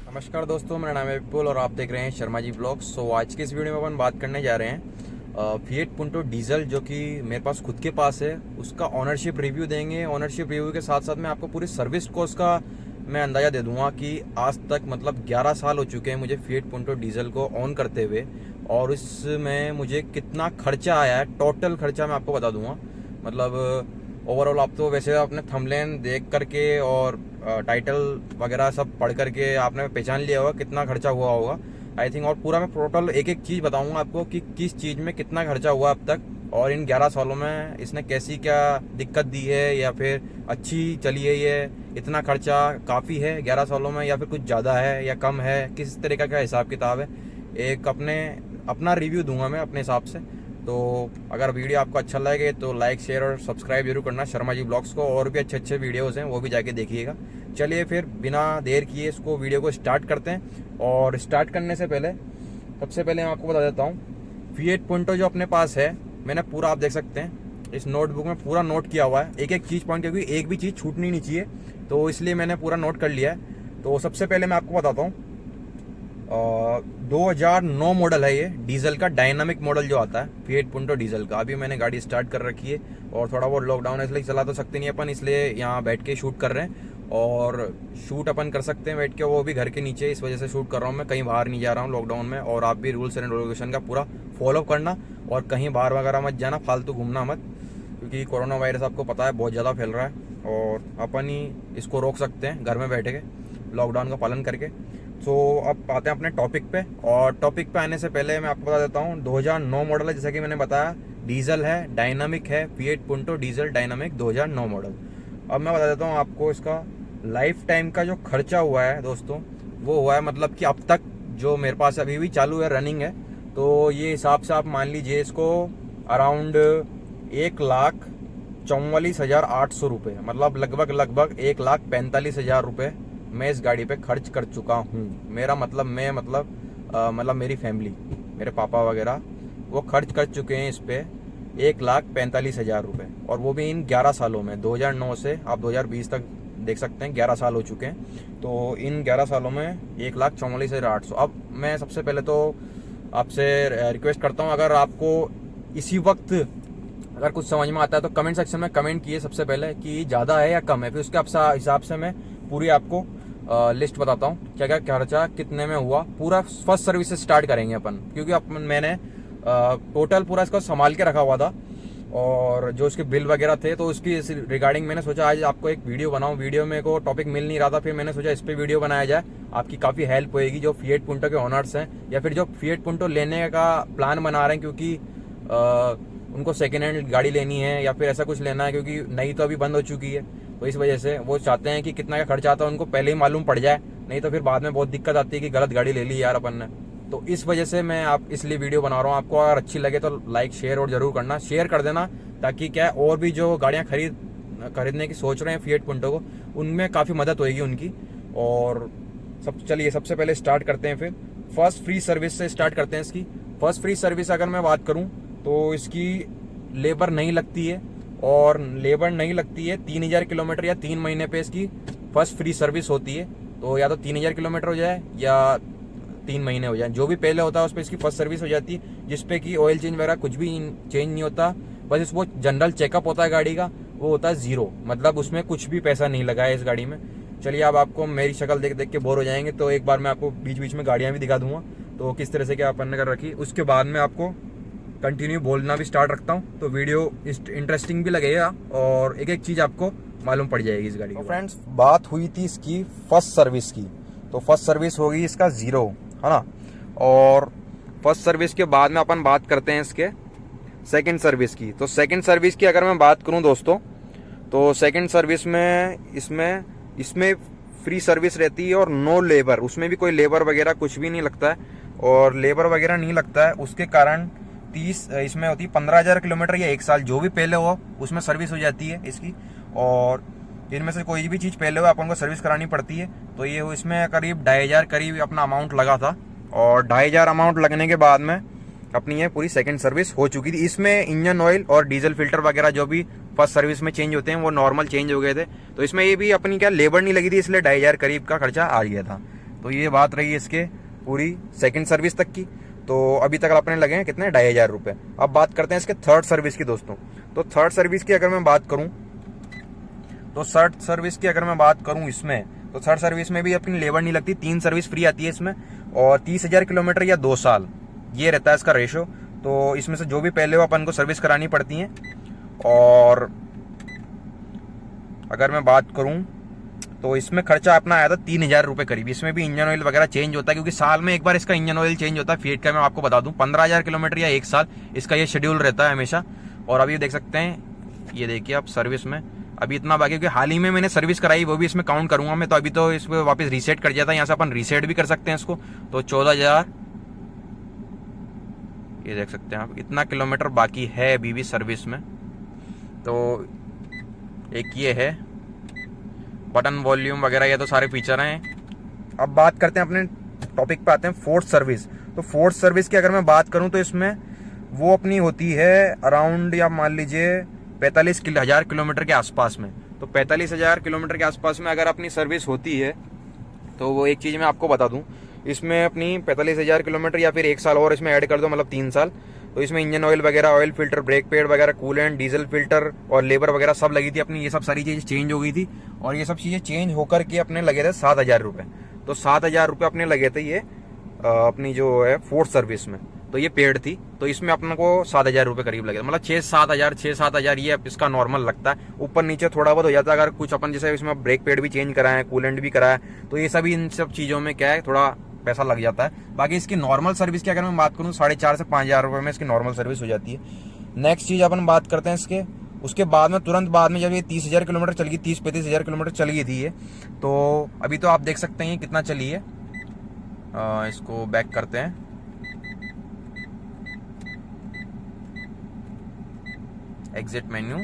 नमस्कार दोस्तों, मेरा नाम है विपुल और आप देख रहे हैं शर्मा जी ब्लॉग्स। सो आज की इस वीडियो में अपन बात करने जा रहे हैं फिएट पुंटो डीजल, जो कि मेरे पास खुद के पास है, उसका ऑनरशिप रिव्यू देंगे। ऑनरशिप रिव्यू के साथ साथ मैं आपको पूरी सर्विस कोस्ट का मैं अंदाज़ा दे दूंगा कि आज तक मतलब 11 साल हो चुके हैं मुझे फिएट पुंटो डीजल को ऑन करते हुए, और इसमें मुझे कितना खर्चा आया है, टोटल खर्चा मैं आपको बता दूंगा। मतलब ओवरऑल आप तो वैसे आपने थंबनेल देख करके और टाइटल वगैरह सब पढ़ करके आपने पहचान लिया होगा कितना खर्चा हुआ होगा आई थिंक। और पूरा मैं टोटल एक एक चीज़ बताऊंगा आपको कि किस चीज़ में कितना खर्चा हुआ अब तक, और इन 11 सालों में इसने कैसी क्या दिक्कत दी है या फिर अच्छी चली है। ये इतना खर्चा काफ़ी है 11 सालों में, या फिर कुछ ज़्यादा है या कम है, किस तरीका का हिसाब किताब है, एक अपना रिव्यू दूंगा मैं अपने हिसाब से। तो अगर वीडियो आपको अच्छा लगे तो लाइक, शेयर और सब्सक्राइब जरूर करना शर्मा जी ब्लॉग्स को। और भी अच्छे अच्छे वीडियोस हैं, वो भी जाके देखिएगा। चलिए फिर बिना देर किए इसको वीडियो को स्टार्ट करते हैं। और स्टार्ट करने से पहले सबसे पहले मैं आपको बता देता हूँ, फिएट पुंटो जो अपने पास है, मैंने पूरा, आप देख सकते हैं इस नोटबुक में पूरा नोट किया हुआ है, एक एक चीज़ पॉइंट, क्योंकि एक भी चीज़ छूटनी नहीं चाहिए, तो इसलिए मैंने पूरा नोट कर लिया है। तो सबसे पहले मैं आपको बताता हूँ, 2009 मॉडल है ये डीजल का, डायनामिक मॉडल जो आता है फिएट पुंटो डीजल का। अभी मैंने गाड़ी स्टार्ट कर रखी है और थोड़ा बहुत लॉकडाउन है इसलिए चला तो सकते नहीं अपन, इसलिए यहाँ बैठ के शूट कर रहे हैं। और शूट अपन कर सकते हैं बैठ के, वो भी घर के नीचे, इस वजह से शूट कर रहा हूँ मैं, कहीं बाहर नहीं जा रहा हूँ लॉकडाउन में। और आप भी रूल्स एंड रेगुलेशन का पूरा फॉलो करना और कहीं बाहर वगैरह मत जाना, फालतू घूमना मत, क्योंकि कोरोना वायरस आपको पता है बहुत ज़्यादा फैल रहा है और अपन ही इसको रोक सकते हैं घर में बैठ के लॉकडाउन का पालन करके। तो अब आते हैं अपने टॉपिक पे, और टॉपिक पे आने से पहले मैं आपको बता देता हूँ 2009 मॉडल है, जैसा कि मैंने बताया, डीजल है, डायनामिक है, fiat Punto diesel dynamic 2009 model. अब मैं बता देता हूँ आपको इसका लाइफ टाइम का जो खर्चा हुआ है दोस्तों, वो हुआ है मतलब कि अब तक जो मेरे पास अभी भी चालू है, रनिंग है, तो ये हिसाब से आप मान लीजिए इसको अराउंड 1,44,800 रुपये, मतलब लगभग 1,45,000 रुपये मैं इस गाड़ी पे खर्च कर चुका हूँ। मेरा मतलब मतलब मेरी फैमिली, मेरे पापा वगैरह, वो खर्च कर चुके हैं इस पे 1,45,000 रुपये, और वो भी इन 11 सालों में, 2009 से आप 2020 तक देख सकते हैं 11 साल हो चुके हैं। तो इन 11 सालों में 1,44,800। अब मैं सबसे पहले तो आपसे रिक्वेस्ट करता हूँ, अगर आपको इसी वक्त अगर कुछ समझ में आता है तो कमेंट सेक्शन में कमेंट किए सबसे पहले कि ज़्यादा है या कम है, फिर उसके हिसाब से मैं पूरी आपको लिस्ट बताता हूँ क्या क्या खर्चा कितने में हुआ। पूरा फर्स्ट सर्विस से स्टार्ट करेंगे अपन, क्योंकि मैंने टोटल पूरा इसको संभाल के रखा हुआ था, और जो उसके बिल वगैरह थे, तो उसकी रिगार्डिंग मैंने सोचा आज आपको एक वीडियो बनाऊं। वीडियो में को टॉपिक मिल नहीं रहा था, फिर मैंने सोचा इस पे वीडियो बनाया जाए, आपकी काफ़ी हेल्प होएगी जो फिएट पुंटो के ओनर्स हैं या फिर जो फिएट पुंटो लेने का प्लान बना रहे हैं, क्योंकि उनको सेकेंड हैंड गाड़ी लेनी है या फिर ऐसा कुछ लेना है, क्योंकि नई तो अभी बंद हो चुकी है, तो इस वजह से वो चाहते हैं कि कितना का खर्चा आता है उनको पहले ही मालूम पड़ जाए, नहीं तो फिर बाद में बहुत दिक्कत आती है कि गलत गाड़ी ले ली यार अपन ने। तो इस वजह से मैं इसलिए वीडियो बना रहा हूँ। आपको अगर अच्छी लगे तो लाइक, शेयर और जरूर करना, शेयर कर देना, ताकि क्या और भी जो गाड़ियाँ खरीदने की सोच रहे हैं फिएट पुंटो को, उनमें काफ़ी मदद होगी उनकी। और चलिए सबसे पहले स्टार्ट करते हैं, फिर फर्स्ट फ्री सर्विस से स्टार्ट करते हैं। इसकी फर्स्ट फ्री सर्विस अगर मैं बात करूँ तो इसकी लेबर नहीं लगती है, और लेबर नहीं लगती है 3,000 किलोमीटर या 3 महीने पे इसकी फर्स्ट फ्री सर्विस होती है। तो या तो 3,000 किलोमीटर हो जाए या 3 महीने हो जाए, जो भी पहले होता है उस पर इसकी फर्स्ट सर्विस हो जाती है, जिसपे कि ऑयल चेंज वगैरह कुछ भी चेंज नहीं होता, बस वो जनरल चेकअप होता है गाड़ी का, वो होता है 0, मतलब उसमें कुछ भी पैसा नहीं लगा है इस गाड़ी में। चलिए अब आपको मेरी शक्ल देख देख के बोर हो जाएंगे, तो एक बार मैं आपको बीच बीच में गाड़ियाँ भी दिखा दूंगा तो किस तरह से क्या अपन ने कर रखी, उसके बाद में आपको कंटिन्यू बोलना भी स्टार्ट रखता हूँ, तो वीडियो इंटरेस्टिंग भी लगेगा और एक एक चीज़ आपको मालूम पड़ जाएगी इस गाड़ी की। तो फ्रेंड्स, बात हुई थी इसकी फर्स्ट सर्विस की, तो फर्स्ट सर्विस होगी इसका 0, है ना। और फर्स्ट सर्विस के बाद में अपन बात करते हैं इसके सेकंड सर्विस की। तो सेकंड सर्विस की अगर मैं बात करूं दोस्तों, तो सेकंड सर्विस में इसमें इसमें फ्री सर्विस रहती है और नो लेबर, उसमें भी कोई लेबर वगैरह कुछ भी नहीं लगता है, और लेबर वगैरह नहीं लगता है। उसके कारण 30 इसमें होती है 15,000 किलोमीटर या 1 साल जो भी पहले हो उसमें सर्विस हो जाती है इसकी, और इनमें से कोई भी चीज़ पहले हो अपन को सर्विस करानी पड़ती है। तो ये इसमें करीब 2,500 करीब अपना अमाउंट लगा था, और 2,500 अमाउंट लगने के बाद में अपनी ये पूरी सेकंड सर्विस हो चुकी थी। इसमें इंजन ऑयल और डीजल फिल्टर वगैरह जो भी फर्स्ट सर्विस में चेंज होते हैं वो नॉर्मल चेंज हो गए थे। तो इसमें ये भी अपनी क्या लेबर नहीं लगी थी, इसलिए 2,500 करीब का खर्चा आ गया था। तो ये बात रही इसके पूरी सेकंड सर्विस तक की। तो अभी तक अपने लगे हैं कितने, 2,500 रुपये। अब बात करते हैं इसके थर्ड सर्विस की दोस्तों। तो थर्ड सर्विस की अगर मैं बात करूँ इसमें, तो थर्ड सर्विस में भी अपनी लेबर नहीं लगती, 3 सर्विस फ्री आती है इसमें, और 30,000 किलोमीटर या 2 साल ये रहता है इसका रेशो। तो इसमें से जो भी पहले हो अपन को सर्विस करानी पड़ती है। और अगर मैं बात करूं तो इसमें खर्चा अपना आया था 3,000 रुपये करीब। इसमें भी इंजन ऑयल वगैरह चेंज होता है, क्योंकि साल में एक बार इसका इंजन ऑयल चेंज होता है फीट का। मैं आपको बता दूं 15,000 किलोमीटर या 1 साल इसका ये शेड्यूल रहता है हमेशा। और अभी देख सकते हैं, ये देखिए आप सर्विस में अभी इतना बाकी, क्योंकि हाल ही में मैंने सर्विस कराई, वो भी इसमें काउंट करूंगा मैं। तो अभी तो इसमें वापस रीसेट कर दिया था, यहाँ से अपन रीसेट भी कर सकते हैं इसको। तो 14,000, ये देख सकते हैं आप, इतना किलोमीटर बाकी है अभी भी सर्विस में। तो एक ये है बटन वॉल्यूम वगैरह, ये तो सारे फीचर हैं। अब बात करते हैं अपने टॉपिक पे आते हैं, फोर्थ सर्विस। तो फोर्थ सर्विस की अगर मैं बात करूं तो इसमें वो अपनी होती है अराउंड, या मान लीजिए 45,000 किलोमीटर के आसपास में। तो 45,000 किलोमीटर के आसपास में अगर अपनी सर्विस होती है तो वो एक चीज़ मैं आपको बता दूं, इसमें अपनी 45,000 किलोमीटर या फिर 1 साल और इसमें ऐड कर दो, मतलब 3 साल। तो इसमें इंजन ऑयल वगैरह, ऑयल फिल्टर, ब्रेक पैड वगैरह, कूलेंट, डीजल फिल्टर और लेबर वगैरह सब लगी थी अपनी। ये सब सारी चीज़ें चेंज हो गई थी, और ये सब चीज़ें चेंज होकर के अपने लगे थे 7,000 रुपये। तो 7,000 रुपये अपने लगे थे ये अपनी जो है फोर्थ सर्विस में। तो ये पेड थी, तो इसमें अपने को 7,000 रुपये करीब लगे, मतलब 6-7 हज़ार ये इसका नॉर्मल लगता है। ऊपर नीचे थोड़ा बहुत हो जाता है अगर कुछ अपन जैसे इसमें ब्रेक पैड भी चेंज कराए, कूलेंट भी कराया, तो ये सभी इन सब चीज़ों में क्या है थोड़ा पैसा लग जाता है। बाकी इसकी नॉर्मल सर्विस की अगर मैं बात करूँ 4,500 से 5,000 रुपये में इसकी नॉर्मल सर्विस हो जाती है। नेक्स्ट चीज़ अपन बात करते हैं इसके, उसके बाद में तुरंत बाद में जब ये 30,000 किलोमीटर चल गई, 30-35,000 किलोमीटर चल गई थी ये, तो अभी तो आप देख सकते हैं कितना चली है। इसको बैक करते हैं, एग्जिट मेन्यू,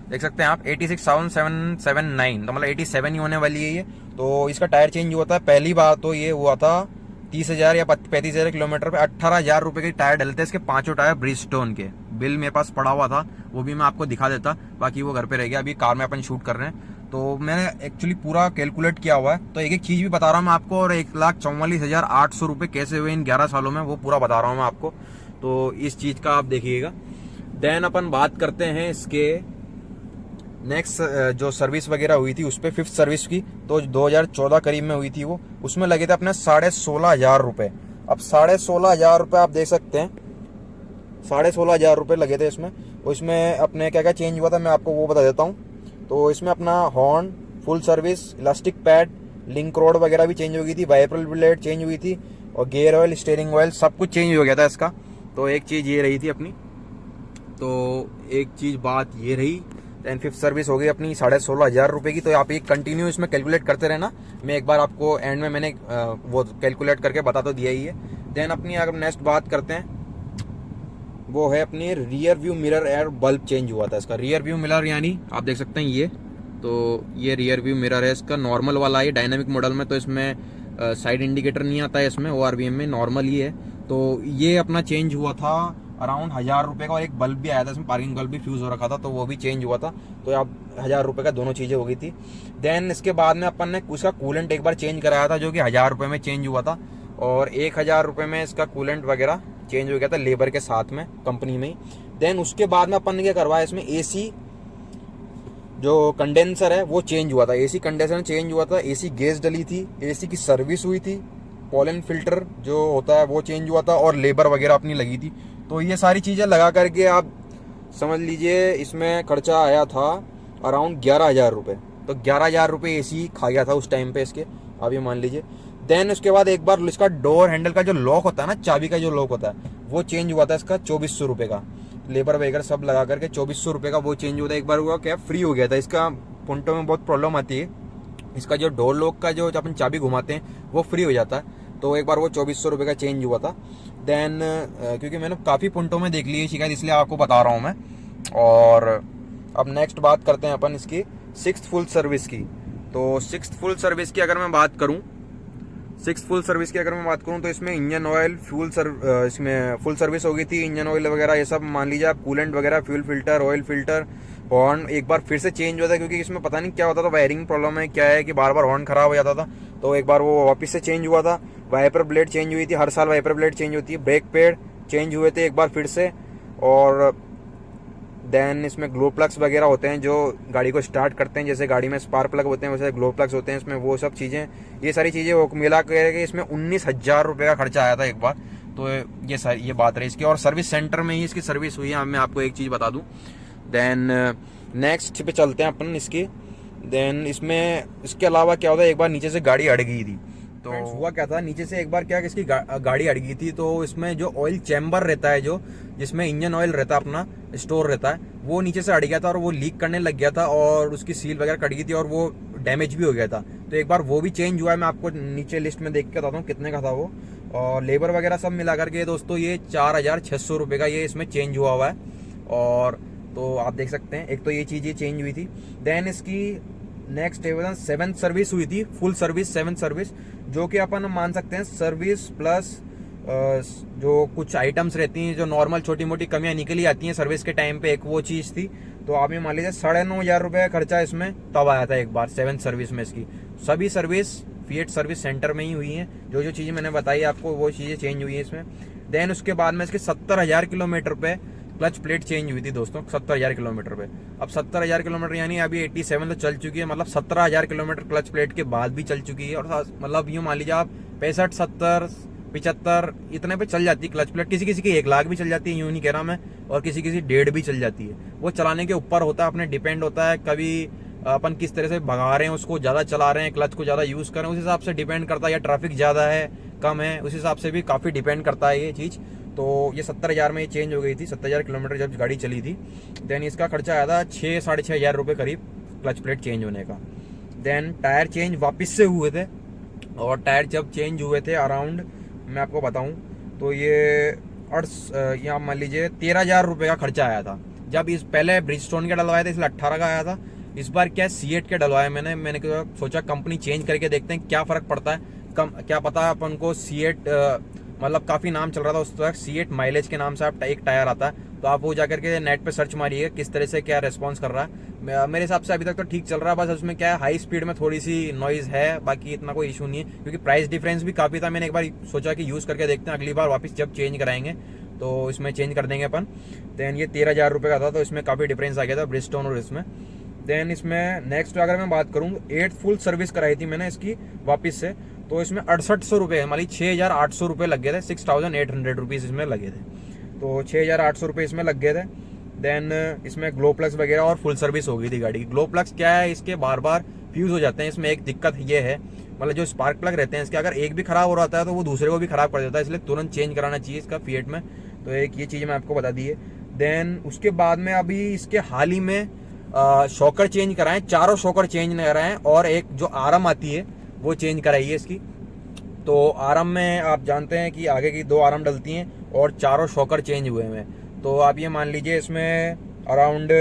देख सकते हैं आप 86,779, तो मतलब 87 ही होने वाली है ये। तो इसका टायर चेंज हुआ था पहली बार, तो ये हुआ था 30,000 या 35,000 किलोमीटर पे 18,000 रुपये के टायर डलते हैं इसके, 5 टायर ब्रिजस्टोन के। बिल मेरे पास पड़ा हुआ था, वो भी मैं आपको दिखा देता, बाकी वो घर पे रह गया। अभी कार में अपन शूट कर रहे हैं, तो मैंने एक्चुअली पूरा कैलकुलेट किया हुआ है। तो एक एक चीज़ भी बता रहा हूँ मैं आपको, और 1,44,800 रुपये कैसे हुए इन 11 सालों में वो पूरा बता रहा हूँ मैं आपको। तो इस चीज़ का आप देखिएगा। देन अपन बात करते हैं इसके नेक्स्ट जो सर्विस वगैरह हुई थी उस पर, फिफ्थ सर्विस की, तो 2014 करीब में हुई थी वो। उसमें लगे थे अपने 16,500 रुपये। अब 16,500 रुपये आप देख सकते हैं, 16,500 रुपये लगे थे इसमें। उसमें अपने क्या क्या चेंज हुआ था मैं आपको वो बता देता हूँ। तो इसमें अपना horn, full service, elastic pad, link road वगैरह भी चेंज हो गई थी, वाइपर ब्लेड चेंज हुई थी, और गेयर ऑयल, स्टीयरिंग ऑयल सब कुछ चेंज हो गया था इसका। तो एक चीज़ ये रही थी अपनी, तो एक चीज़ बात ये रही। देन फिफ्थ सर्विस हो गई अपनी 16,500 रुपये की। तो आप एक कंटिन्यू इसमें कैलकुलेट करते रहना, मैं एक बार आपको एंड में मैंने वो कैलकुलेट करके बता तो दिया ही है। देन अपनी अगर नेक्स्ट बात करते हैं वो है अपनी rear view mirror air bulb change हुआ था इसका। रियर व्यू मिरर यानी आप देख सकते हैं ये, तो ये रियर व्यू मिरर है इसका, नॉर्मल वाला है डायनामिक मॉडल में। तो इसमें साइड इंडिकेटर नहीं आता है इसमें, ORVM में नॉर्मल ही है। तो ये अपना चेंज हुआ था अराउंड 1,000 रुपये का, और एक बल्ब भी आया था इसमें, पार्किंग बल्ब भी फ्यूज़ हो रखा था, तो वो भी चेंज हुआ था। तो आप 1,000 रुपये का दोनों चीज़ें हो गई थी। देन इसके बाद में अपन ने उसका कूलेंट एक बार चेंज कराया था, जो कि 1,000 रुपये में चेंज हुआ था, और 1,000 रुपये में इसका कूलेंट वगैरह चेंज हो गया था लेबर के साथ में, कंपनी में ही। देन उसके बाद में अपन ने क्या करवाया इसमें, AC जो कंडेंसर है वो चेंज हुआ था, AC कंडेंसर चेंज हुआ था, AC गैस डली थी, AC की सर्विस हुई थी, पॉलन फिल्टर जो होता है वो चेंज हुआ था, और लेबर वगैरह अपनी लगी थी। तो ये सारी चीज़ें लगा करके आप समझ लीजिए इसमें खर्चा आया था अराउंड 11,000 रुपये। तो 11,000 रुपये AC खा गया था उस टाइम पे इसके, आप ये मान लीजिए। देन उसके बाद एक बार इसका डोर हैंडल का जो लॉक होता है ना, चाबी का जो लॉक होता है, वो चेंज हुआ था इसका 2,400 रुपये का। लेबर वगैरह सब लगा करके 2400 रुपये का वो चेंज होता है। एक बार हुआ क्या, फ्री हो गया था। इसका पुंटो में बहुत प्रॉब्लम आती है, इसका जो डोर लॉक का जो अपन चाबी घुमाते हैं वो फ्री हो जाता है। तो एक बार वो 2400 रुपये का चेंज हुआ था। देन क्योंकि मैंने काफ़ी पुंटो में देख ली है शिकायत, इसलिए आपको बता रहा हूँ मैं। और अब नेक्स्ट बात करते हैं अपन इसकी 6th फुल सर्विस की। तो 6th फुल सर्विस की अगर मैं बात करूँ, 6th फुल सर्विस की अगर मैं बात करूँ तो इसमें इंजन ऑयल इसमें फुल सर्विस हो गई थी। इंजन ऑयल वगैरह ये सब मान लीजिए आप, कूलेंट वगैरह, fuel filter, oil filter, horn एक बार फिर से चेंज हुआ था, क्योंकि इसमें पता नहीं क्या होता था, वायरिंग प्रॉब्लम है क्या है कि बार बार हॉर्न खराब हो जाता था। तो एक बार वो वापस से चेंज हुआ था। वाइपर ब्लेड चेंज हुई थी, हर साल वाइपर ब्लेड चेंज होती है। ब्रेक पैड चेंज हुए थे एक बार फिर से। और देन इसमें ग्लो प्लग्स वगैरह होते हैं जो गाड़ी को स्टार्ट करते हैं, जैसे गाड़ी में स्पार्क प्लग होते हैं वैसे ग्लो प्लग्स होते हैं इसमें, वो सब चीज़ें, ये सारी चीज़ें वो मिला करके इसमें 19,000 रुपये का खर्चा आया था एक बार। तो ये बात रही इसकी। और सर्विस सेंटर में ही इसकी सर्विस हुई है। मैं आपको एक चीज़ बता दूँ। देन नेक्स्ट पे चलते हैं अपन इसकी। देन इसमें इसके अलावा क्या होता है, एक बार नीचे से गाड़ी अड़ गई थी। तो हुआ क्या था, नीचे से एक बार क्या इसकी गाड़ी अड़ गई थी। तो इसमें जो ऑयल चैम्बर रहता है, जो जिसमें इंजन ऑयल रहता है अपना स्टोर रहता है, वो नीचे से अड़ गया था और वो लीक करने लग गया था और उसकी सील वगैरह कट गई थी और वो डैमेज भी हो गया था। तो एक बार वो भी चेंज हुआ है। मैं आपको नीचे लिस्ट में देख के बताता हूँ कितने का था वो। और लेबर वगैरह सब मिला करके दोस्तों ये 4,600 रुपये का ये इसमें चेंज हुआ है। और तो आप देख सकते हैं, एक तो ये चीज़ ये चेंज हुई थी। देन इसकी नेक्स्ट 7th सर्विस हुई थी, फुल सर्विस 7th सर्विस, जो कि अपन मान सकते हैं सर्विस प्लस जो कुछ आइटम्स रहती हैं जो नॉर्मल छोटी मोटी कमियां निकली आती हैं सर्विस के टाइम पे, एक वो चीज़ थी। तो आप ये मान लीजिए 9,500 रुपये का खर्चा इसमें तब आया था एक बार 7th सर्विस में। इसकी सभी सर्विस फिएट सर्विस सेंटर में ही हुई हैं। जो जो चीज़ें मैंने बताई आपको वो चीज़ें चेंज हुई हैं इसमें। देन उसके बाद में इसके 70,000 किलोमीटर पे क्लच प्लेट चेंज हुई थी दोस्तों, 70,000 किलोमीटर पे। अब 70,000 किलोमीटर यानी अभी 87 तो चल चुकी है, मतलब 17,000 किलोमीटर क्लच प्लेट के बाद भी चल चुकी है। और मतलब यूँ मान लीजिए आप 65, 70, 75 इतने पे चल जाती है क्लच प्लेट। किसी किसी की 1 लाख भी चल जाती है, यूँ नहीं कह रहा मैं, और किसी किसी 1.5 भी चल जाती है। वो चलाने के ऊपर होता है, अपने डिपेंड होता है। कभी अपन किस तरह से भगा रहे हैं उसको, ज़्यादा चला रहे हैं, क्लच को ज़्यादा यूज़ कर रहे हैं, उस हिसाब से डिपेंड करता है। या ट्रैफिक ज़्यादा है कम है, उस हिसाब से भी काफ़ी डिपेंड करता है ये चीज़। तो ये 70,000 में ये चेंज हो गई थी, 70,000 किलोमीटर जब गाड़ी चली थी। देन इसका खर्चा आया था 6-6,500 रुपये करीब क्लच प्लेट चेंज होने का। देन टायर चेंज वापस से हुए थे, और टायर जब चेंज हुए थे अराउंड, मैं आपको बताऊं तो ये यहाँ मान लीजिए 13,000 रुपये का खर्चा आया था। जब इस पहले ब्रिजस्टोन के डलवाया था इसलिए 18 का आया था। इस बार क्या सीएट के डलवाया मैंने सोचा कंपनी चेंज करके देखते हैं क्या फ़र्क पड़ता है। क्या पता अपन को सीएट मतलब काफ़ी नाम चल रहा था उस वक्त, सीएट माइलेज के नाम से आप एक टायर आता है। तो आप वो जाकर के नेट पे सर्च मारिएगा किस तरह से क्या रेस्पॉन्स कर रहा है। मेरे हिसाब से अभी तक तो ठीक चल रहा है, बस उसमें क्या है हाई स्पीड में थोड़ी सी नॉइज़ है, बाकी इतना कोई इशू नहीं है। क्योंकि प्राइस डिफरेंस भी काफ़ी था। मैंने एक बार सोचा कि यूज़ करके देखते हैं, अगली बार वापस जब चेंज कराएंगे तो इसमें चेंज कर देंगे अपन। देन ये 13,000 रुपये का था, तो इसमें काफ़ी डिफरेंस आ गया था ब्रिजस्टोन और इसमें। देन इसमें नेक्स्ट अगर मैं बात करूँ, 8th फुल सर्विस कराई थी मैंने इसकी वापस से, तो इसमें 6800 रुपये, मान लीजिए 6,800 रुपये लग गए थे। 6,800 रुपीज़ इसमें लगे थे, तो 6,800 रुपये इसमें लग गए थे। देन इसमें ग्लो प्लग्स वगैरह और फुल सर्विस हो गई थी गाड़ी की। ग्लो प्लग्स क्या है, इसके बार बार फ्यूज़ हो जाते हैं। इसमें एक दिक्कत ये है, मतलब जो स्पार्क प्लग रहते हैं इसके, अगर एक भी खराब हो रहा है तो वो दूसरे को भी खराब कर देता है, इसलिए तुरंत चेंज कराना चाहिए इसका फिएट में। तो एक ये चीज़ मैं आपको बता दी है। देन उसके बाद में अभी इसके हाल ही में शॉकर चेंज कराएं, 4 शॉकर चेंज कराएं, और एक जो आरम आती है वो चेंज कराई है इसकी। तो आरम में आप जानते हैं कि आगे की 2 आरम डलती हैं और 4 शॉकर चेंज हुए हैं। तो आप ये मान लीजिए इसमें अराउंड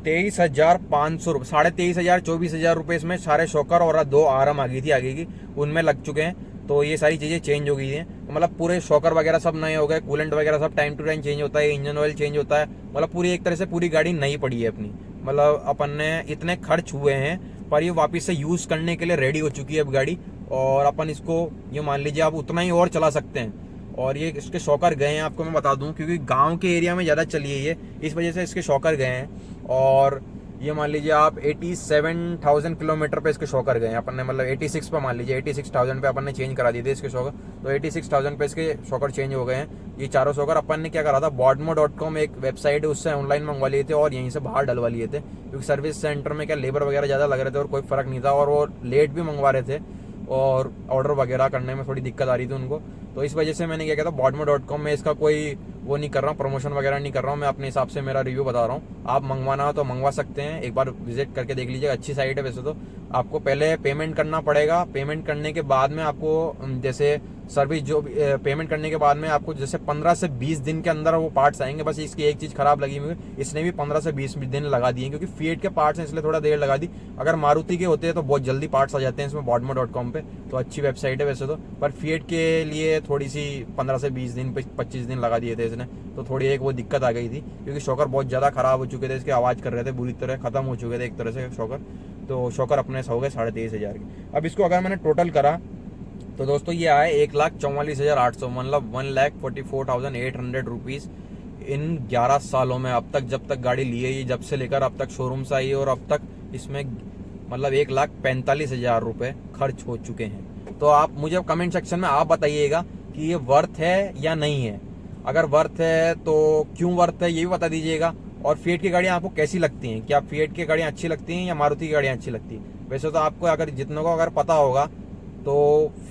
23,500 रुपये, 23,500, 24,000 रुपये इसमें सारे शॉकर और 2 आरम आ गई थी आगे की, उनमें लग चुके हैं। तो ये सारी चीज़ें चेंज हो गई हैं, तो मतलब पूरे शॉकर वगैरह सब नए हो गए, कूलेंट वगैरह सब टाइम टू टाइम चेंज होता है, इंजन ऑयल चेंज होता है, मतलब पूरी एक तरह से पूरी गाड़ी नई पड़ी है अपनी। मतलब अपन ने इतने खर्च हुए हैं पर ये वापस से यूज़ करने के लिए रेडी हो चुकी है अब गाड़ी, और अपन इसको ये मान लीजिए आप उतना ही और चला सकते हैं। और ये इसके शॉकर गए हैं, आपको मैं बता दूं, क्योंकि गांव के एरिया में ज़्यादा चली है ये, इस वजह से इसके शॉकर गए हैं। और ये मान लीजिए आप 87,000 किलोमीटर पे इसके शॉकर गए हैं अपन ने, मतलब 86 पे मान लीजिए 86,000 पे अपन ने चेंज करा दिए थे इसके शॉकर। तो 86,000 पे इसके शॉकर चेंज हो गए हैं। ये 4 शॉकर अपन ने क्या करा था, bodmo.com एक वेबसाइट है, उससे ऑनलाइन मंगवा लिए थे और यहीं से बाहर डलवा लिए थे, क्योंकि सर्विस सेंटर में क्या लेबर वगैरह ज़्यादा लग रहे थे और कोई फ़र्क नहीं था, और वो लेट भी मंगवा रहे थे और ऑर्डर वगैरह करने में थोड़ी दिक्कत आ रही थी उनको। तो इस वजह से मैंने क्या किया था, bodmo.com में इसका कोई वो नहीं कर रहा हूँ, प्रमोशन वगैरह नहीं कर रहा हूँ, मैं अपने हिसाब से मेरा रिव्यू बता रहा हूँ। आप मंगवाना हो तो मंगवा सकते हैं, एक बार विजिट करके देख लीजिएगा, अच्छी साइट है वैसे तो। आपको पहले पेमेंट करना पड़ेगा, पेमेंट करने के बाद में आपको जैसे सर्विस जो पेमेंट करने के बाद में आपको जैसे 15 से 20 दिन के अंदर वो पार्ट्स आएंगे। बस इसकी एक चीज़ खराब लगी मुझे, इसने भी 15 से 20 दिन लगा दिए, क्योंकि फिएट के पार्ट्स हैं इसलिए थोड़ा देर लगा दी। अगर मारुति के होते हैं तो बहुत जल्दी पार्ट्स आ जाते हैं इसमें, bodmo.com पे, तो अच्छी वेबसाइट है वैसे तो। पर फिएट के लिए थोड़ी सी 15 से 20 दिन 25 दिन लगा दिए थे इसने, तो थोड़ी एक वो दिक्कत आ गई थी, क्योंकि शॉकर बहुत ज़्यादा ख़राब हो चुके थे, इसकी आवाज़ कर रहे थे बुरी तरह, ख़त्म हो चुके थे एक तरह से शॉकर। तो शॉकर अपने हो गए 23,500 के। अब इसको अगर मैंने टोटल करा तो दोस्तों ये आए 1,44,800, मतलब 1,44,800 रुपीज़ इन 11 सालों में। अब तक जब तक गाड़ी ली है ये, जब से लेकर अब तक शोरूम से आई है, और अब तक इसमें मतलब 1,45,000 रुपये खर्च हो चुके हैं। तो आप मुझे कमेंट सेक्शन में आप बताइएगा कि ये वर्थ है या नहीं है। अगर वर्थ है तो क्यों वर्थ है ये भी बता दीजिएगा। और फिएट की गाड़ियाँ आपको कैसी लगती हैं, क्या फिएट की गाड़ियाँ अच्छी लगती हैं या मारुति की गाड़ियाँ अच्छी लगती हैं? वैसे तो आपको अगर जितनों को अगर पता होगा तो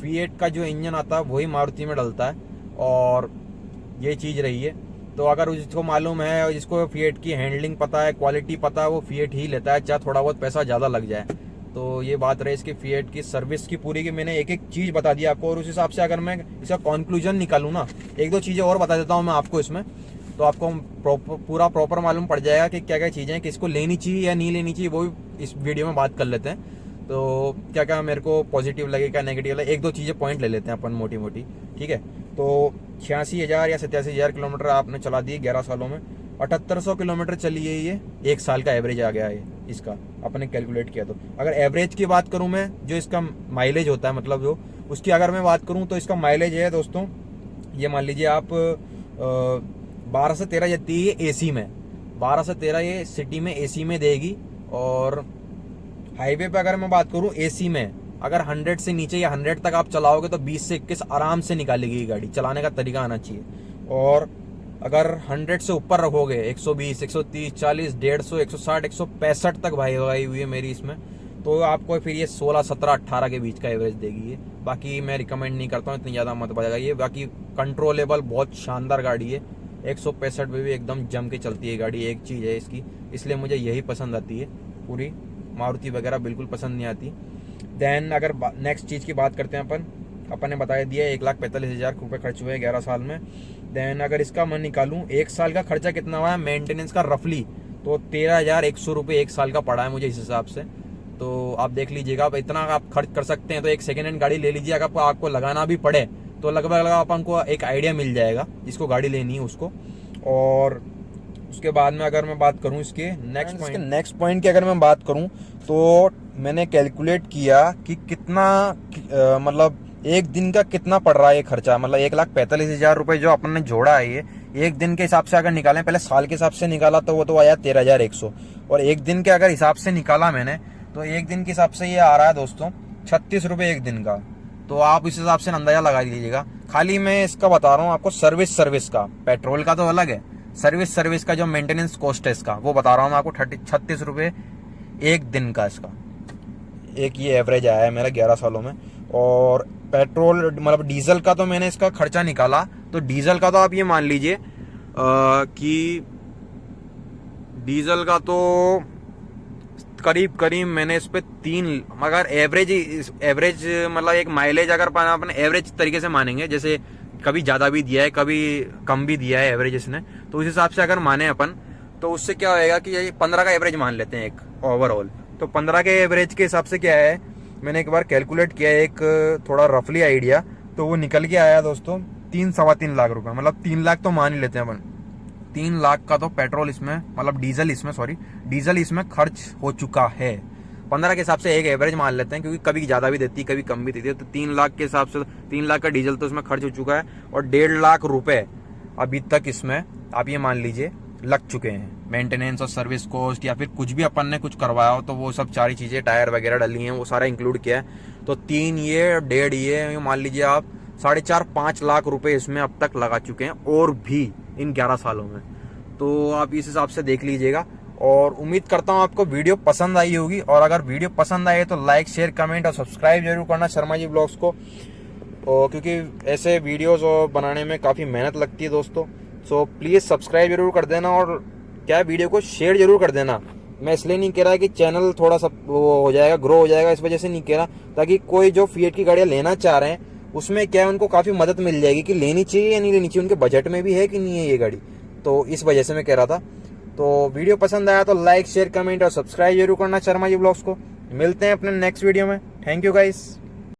फिएट का जो इंजन आता है वही मारुति में डलता है, और ये चीज़ रही है। तो अगर जिसको मालूम है, जिसको फिएट की हैंडलिंग पता है, क्वालिटी पता है, वो फिएट ही लेता है, चाहे थोड़ा बहुत पैसा ज़्यादा लग जाए। तो ये बात रही इसकी फिएट की सर्विस की पूरी, की मैंने एक एक चीज़ बता दी आपको। और उस हिसाब से अगर मैं इसका कंक्लूजन निकालूँ ना, एक दो चीज़ें और बता देता हूँ मैं आपको इसमें, तो आपको पूरा प्रॉपर मालूम पड़ जाएगा कि क्या क्या चीज़ें हैं, किसको लेनी चाहिए या नहीं लेनी चाहिए, वो भी इस वीडियो में बात कर लेते हैं। तो क्या क्या मेरे को पॉजिटिव लगे, क्या नेगेटिव लगे, एक दो चीज़ें पॉइंट ले लेते हैं अपन मोटी मोटी, ठीक है। तो 86,000 या 87,000 किलोमीटर आपने चला दिए 11 सालों में। 7800 किलोमीटर चली है ये, एक साल का एवरेज आ गया है इसका, अपने कैलकुलेट किया तो। अगर एवरेज की बात करूँ मैं, जो इसका माइलेज होता है, मतलब जो उसकी अगर मैं बात करूँ तो इसका माइलेज है दोस्तों, ये मान लीजिए आप 12 से 13 देती है एसी में, 12 से 13 ये सिटी में एसी में देगी। और हाईवे पे अगर मैं बात करूं एसी में, अगर 100 से नीचे या 100 तक आप चलाओगे तो 20 से 21 आराम से निकालेगी ये गाड़ी, चलाने का तरीका आना चाहिए। और अगर 100 से ऊपर रखोगे, 120, 130, 40, 150, 160, 165 तक भाई हुई है मेरी इसमें, तो आपको फिर ये 16, 17, 18 के बीच का एवरेज देगी ये। बाकी मैं रिकमेंड नहीं करता हूँ, इतनी ज़्यादा मत बजाइए। बाकी कंट्रोलेबल, बहुत शानदार गाड़ी है, 165 में भी एकदम जम के चलती है गाड़ी। एक चीज़ है इसकी, इसलिए मुझे यही पसंद आती है, पूरी मारुति वगैरह बिल्कुल पसंद नहीं आती। देन अगर नेक्स्ट चीज़ की बात करते हैं अपन ने बताया दिया 1,45,000 रुपये खर्च हुए 11 साल में। देन अगर इसका मैं निकालूं एक साल का खर्चा कितना हुआ है मेंटेनेंस का रफली, तो 13,100 रुपये एक साल का पड़ा है मुझे इस हिसाब से। तो आप देख लीजिएगा, आप इतना आप खर्च कर सकते हैं तो एक सेकेंड हैंड गाड़ी ले लीजिए। अगर आपको लगाना भी पड़े तो लगभग अपन को एक आइडिया मिल जाएगा जिसको गाड़ी लेनी है उसको। और उसके बाद में अगर मैं बात करूं इसके नेक्स्ट पॉइंट की अगर मैं बात करूं तो मैंने कैलकुलेट किया कि कितना मतलब एक दिन का कितना पड़ रहा है ये खर्चा। मतलब 1,45,000 रुपये जो अपन ने जोड़ा है, ये एक दिन के हिसाब से अगर निकालें, पहले साल के हिसाब से निकाला तो वो तो आया 13,100, और एक दिन के अगर हिसाब से निकाला मैंने तो एक दिन के हिसाब से ये आ रहा है दोस्तों 36 रुपये एक दिन का। तो आप इस हिसाब से अंदाजा लगा लीजिएगा। खाली मैं इसका बता रहा हूँ आपको सर्विस का, पेट्रोल का तो अलग है, सर्विस का जो मेंटेनेंस कॉस्ट है इसका वो बता रहा हूँ मैं आपको 36 रुपये एक दिन का इसका एक ये एवरेज आया है मेरा 11 सालों में। और पेट्रोल मतलब डीजल का तो मैंने इसका खर्चा निकाला, तो डीजल का तो आप ये मान लीजिए कि डीजल का तो करीब मैंने इस पे 3, मगर एवरेज मतलब एक माइलेज अगर अपन एवरेज तरीके से मानेंगे, जैसे कभी ज़्यादा भी दिया है कभी कम भी दिया है एवरेज इसने, तो उस हिसाब से अगर माने अपन तो उससे क्या होएगा कि ये 15 का एवरेज मान लेते हैं एक ओवरऑल। तो 15 के एवरेज के हिसाब से क्या है, मैंने एक बार कैलकुलेट किया एक थोड़ा रफली आइडिया, तो वो निकल के आया दोस्तों 3-3.25 लाख रुपए, मतलब 3 लाख तो मान ही लेते हैं अपन। 3 लाख का तो पेट्रोल इसमें मतलब डीजल इसमें खर्च हो चुका है। 15 के हिसाब से एक एवरेज मान लेते हैं, क्योंकि कभी ज़्यादा भी देती है कभी कम भी देती है। तो 3 लाख के हिसाब से 3 लाख का डीजल तो इसमें खर्च हो चुका है, और 1.5 लाख रुपए अभी तक इसमें आप ये मान लीजिए लग चुके हैं। मेंटेनेंस और सर्विस कॉस्ट या फिर कुछ भी अपन ने कुछ करवाया हो तो वो सब सारी चीज़ें, टायर वगैरह डली हैं, वो सारा इंक्लूड किया है। तो 3 ये 1.5 ये मान लीजिए आप 4.5-5 लाख रुपए इसमें अब तक लगा चुके हैं, और भी इन 11 सालों में। तो आप इस हिसाब से देख लीजिएगा, और उम्मीद करता हूँ आपको वीडियो पसंद आई होगी। और अगर वीडियो पसंद आई तो लाइक, शेयर, कमेंट और सब्सक्राइब जरूर करना शर्मा जी ब्लॉग्स को, क्योंकि ऐसे वीडियोस बनाने में काफ़ी मेहनत लगती है दोस्तों। सो प्लीज़ सब्सक्राइब जरूर कर देना और क्या वीडियो को शेयर जरूर कर देना। मैं इसलिए नहीं कह रहा कि चैनल थोड़ा सा वो हो जाएगा, ग्रो हो जाएगा, इस वजह से नहीं कह रहा, ताकि कोई जो फिएट की गाड़ियाँ लेना चाह रहे हैं उसमें क्या है उनको काफ़ी मदद मिल जाएगी कि लेनी चाहिए या नहीं लेनी चाहिए, उनके बजट में भी है कि नहीं है ये गाड़ी। तो इस वजह से मैं कह रहा था। तो वीडियो पसंद आया तो लाइक शेयर कमेंट और सब्सक्राइब जरूर करना शर्मा जी ब्लॉग्स को। मिलते हैं अपने नेक्स्ट वीडियो में। Thank you guys.